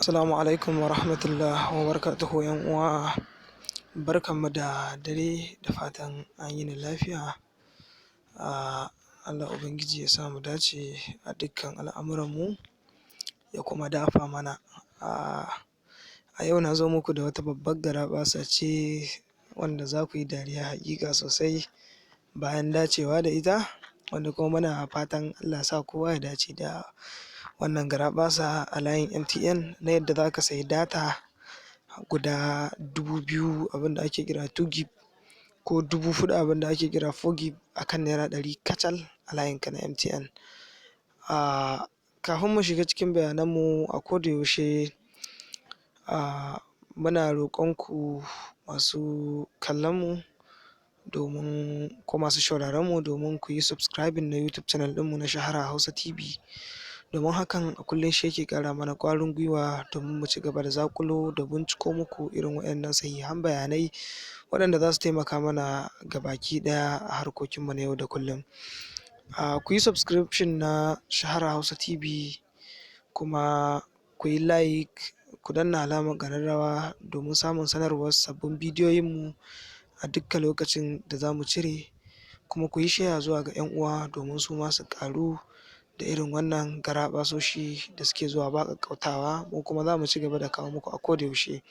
Assalamu alaikum wa rahmatullah wa barakatuhu yan uwa, barkanmu da dare, da fatan an yini lafiya. Allah Ubangiji ya sa mu dace a dukkan al'amuranmu ya kuma dafa mana. A yau na zo muku da wata babbar garaɓasa ce wanda za ku yi dariya haƙiƙa sosai bayan dacewa da ita, wanda kuma muna fatan Allah ya sa kowa ya dace da wannan garaɓasa a layin MTN na yadda za ka sayi data guda 2000 abinda ake kira 2 gig ko 4000 abinda ake kira 4 gig a kan Naira 100 kacal a layinka na MTN. Kafin mu shiga cikin bayananmu, a kodayaushe muna roƙonku masu kallonmu ko masu sauraronmu domin ku yi subscribing na YouTube channel ɗinmu na Shahara Hausa TV, domin hakan a kullum shi yake ƙara mana ƙwarin gwiwa domin mu ci gaba da zaƙulo da binciko muku irin waɗannan sahihan bayanai waɗanda za su taimaka mana gabaki ɗaya a harkokinmu na yau da kullum. Ku yi subscription na Shahara Hausa TV, kuma ku yi like, ku danna alamar ƙararrawa domin samun sanarwar sabbin bidiyoyinmu a dukkan lokacin da za mu cire, kuma ku yi share zuwa ga 'yan uwa domin su ma su ƙaru da irin wannan garaɓasoshi da suke zuwa ba ƙaƙƙautawa. Mu kuma za mu ci gaba da kawo muku a kodayaushe.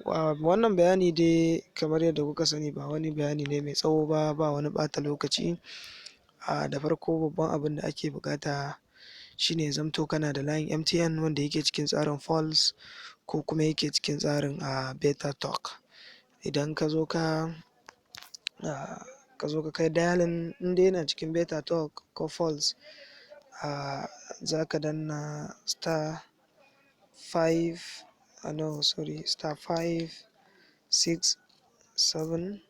Wannan bayani dai kamar yadda kuka sani ba wani bayani ne mai tsawo ba wani ɓata lokaci. Da farko babban abin da ake buƙata shi ne ya zamto kana da layin MTN wanda yake cikin tsarin Pulse ko kuma yake cikin tsarin Beta Talk. Idan ka zo ka kai dialing, in dai yana cikin Beta Talk ko Pulse, za ka danna *567#.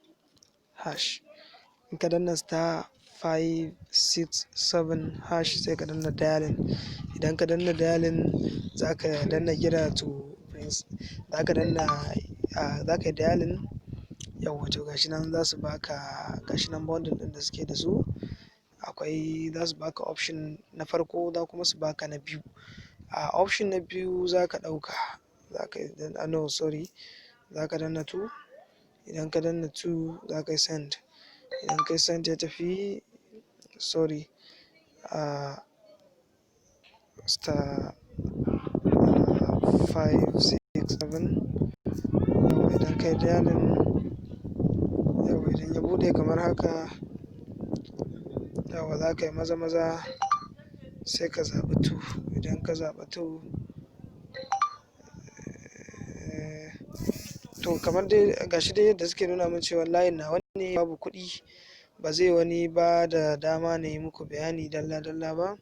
In ka danna *567# sai ka danna dialing. Idan ka danna dialing, za ka danna kira to Prince, za ka yi dialing. Yawwa, to gashi nan za su baka gashi nan bundle ɗin da suke da su. Za su baka option na farko, za kuma su baka na biyu. Option na biyu za ka ɗauka, za ka danna 2. Idan ka danna 2 za ka yi send. Idan ka yi send ya tafi *567. Idan ka yi dialing, idan ya buɗe kamar haka, za ka yi maza sai ka zaɓi 2. Idan ka zaɓi 2, to kamar dai gashi dai yadda suke nuna min cewa layin nawa ne babu kuɗi, ba zai wani ba da dama na yi muku bayani dalla-dalla ba.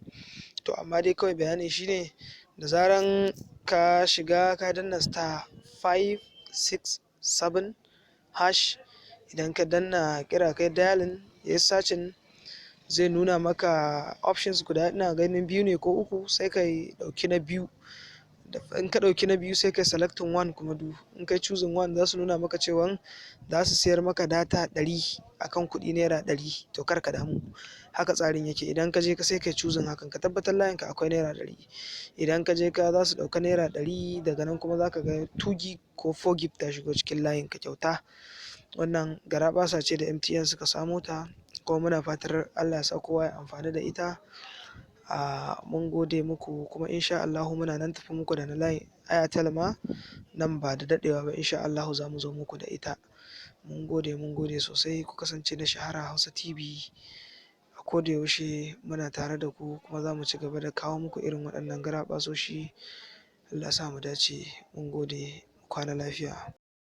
To amma dai kawai bayani shine, da zaran ka shiga ka danna *567#, idan ka danna kira kai dialing ya yi searching, zai nuna maka options guda, ina ganin 2 ne ko 3, sai ka ɗauki na biyu. In ka ɗauki na biyu sai ka selecting 1 kuma in kai choosing 1, za su nuna maka cewa za su siyar maka data 100 akan kuɗi Naira 100. To kar ka damu, haka tsarin yake. Idan ka je sai kai choosing hakan, ka tabbatar layinka akwai Naira 100. Idan ka je za su ɗauka Naira 100, daga nan kuma za ka ga 2 gig ko 4 gig ta shigo cikin layinka kyauta. Wannan garaɓasa ce da MTN suka samo ta, kuma muna fatar Allah ya sa kowa ya amfani da ita. Mun gode muku, kuma insha Allahu muna nan tafi muku da na layin Airtel ma nan ba da daɗewa ba. Insha Allahu za mu zo muku da ita. Mun gode sosai. Ku kasance da Shahara Hausa TV a kodayaushe, muna tare da ku, kuma za mu ci gaba da kawo muku irin waɗannan garaɓasoshi. Allah ya sa mu dace. Mun gode, kwana lafiya.